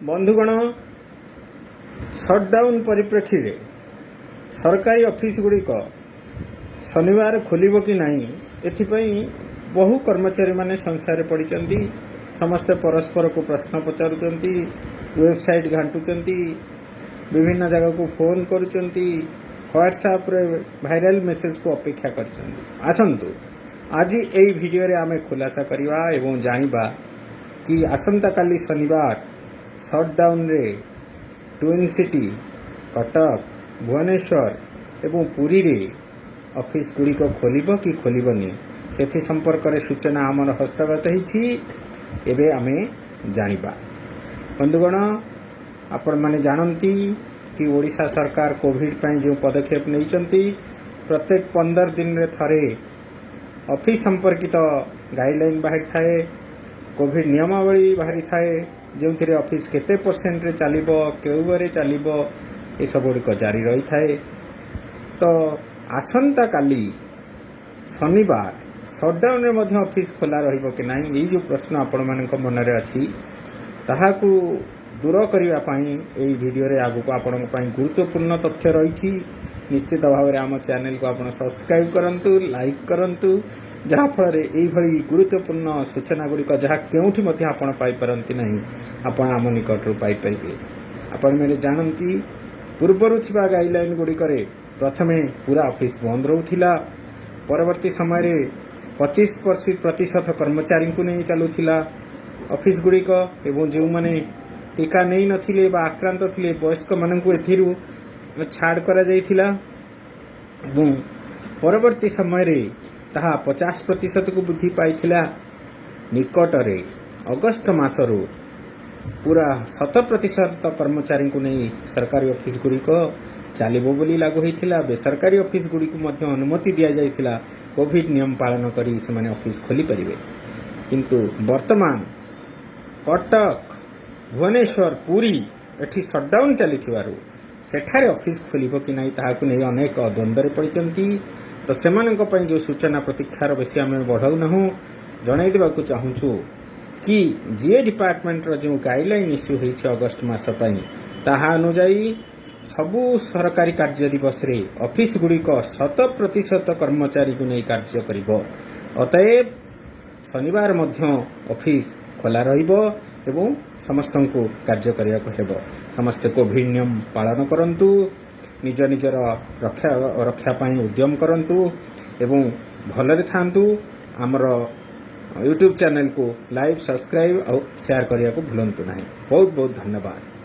बंधुगण सटडाउन परिप्रेक्षी रे सरकारी ऑफिस गुड़िक शनिवार खोलिबो कि नहीं एथिपई बहु कर्मचारी माने संसार पड़िचंती। समस्त परस्पर को प्रश्न पचारुचंती, वेबसाइट घांटुचंती, विभिन्न जगह को फोन करुचंती, व्हाट्सएप रे वायरल मेसेज को अपेक्षा करचंती। आसंतु आज एई वीडियो रे आमे खुलासा करिवा एवं जानिबा कि आसंता काली शनिवार सटडाउन रे ट्विन सिटी कटक भुवनेश्वर एवं पुरी रे ऑफिस गुड़िक खोलिबो कि खोलिबनी सेथि संपर्क रे सूचना आमर हस्तगत होईछि। एबे आमे जानिबा। बंधुगण आपण माने जानंती कि ओडिशा सरकार कोविड पई जो पदक्षेप नैचंती प्रत्येक 15 दिन रे थरे ऑफिस संपर्कित गाइडलाइन बाहर थाए, कोविड नियमावली बाहरी थाए, जो थे ऑफिस केते परसेंट रे चलिबो केउबरे चलिबो ए सब गुड़िक जारी रही थाए। तो आसंता काली शनिवार सटडाउन रे मध्य ऑफिस खोला रहिबो कि नहीं ये जो प्रश्न आपण मानक मन रे अछि ताहाकू दूर करिवा पई एई वीडियो रे आगु को आपण पई गुरुत्वपूर्ण तथ्य रही। निश्चित भाव में आम चैनल को आप सब्सक्राइब करंतु, लाइक करंतु, जहाँ फल यही गुरुत्वपूर्ण सूचना गुड़िक जहाँ केउठी मध्य आपण पाई परंती नहीं आपण आम निकटरू पाई परिबे। आपण मैंने जानती पूर्वर थिबा गाइडलाइन गुड़िक प्रथमे पूरा ऑफिस बंद रहूथिला, परवर्ती समय रे 25% कर्मचारी को नहीं चलुथिला ऑफिस गुड़िक एवं जो माने टीका नहीं नथिले बा आक्रांत थिले वयस्क माननकु एथिरु छाड़ करा जाइथिला एवं परवर्ती समय रे ताहा 50% को वृद्धि पाइथिला। निकटरे अगस्त मासरू पूरा 100% कर्मचारी को नहीं सरकारी ऑफिस गुड़िक चलिबो बोली लागू होइथिला। बेसरकारी ऑफिस गुड़िक मध्य अनुमति दिया जाइथिला कोविड नियम पालन करी से माने ऑफिस खोली परिबे। किंतु वर्तमान कटक भुवनेश्वर पुरी एठी सटडाउन चलिथिबारु सेठारे ऑफिस खोलिबो कि नहीं ताहाकु नहीं अनेक द्वंद्व पड़िचंती। तो सेमानंक पई जो सूचना प्रतीक्षार बेसी आमे बढ़ाउ नहु जणाई देबाकु चाहूछु कि जीए डिपार्टमेंट रो जो गाइडलाइन इश्यू होइछ अगस्त मास पई ताहा अनुसार सबु सरकारी कार्य दिवस रे ऑफिस गुड़िक 100% कर्मचारी को नहीं कार्य करिबो। अतएव शनिवार मध्य ऑफिस खोला रहिबो एवं समस्त को कार्य करने को हेबो। समस्त कोविड नियम पालन करंतु, निज निजर रक्षा पाई उद्यम करंतु एवं भलरे थांतु। आमर यूट्यूब चैनल को लाइक, सब्सक्राइब और शेयर करने को भूलंतु नहीं। बहुत बहुत धन्यवाद।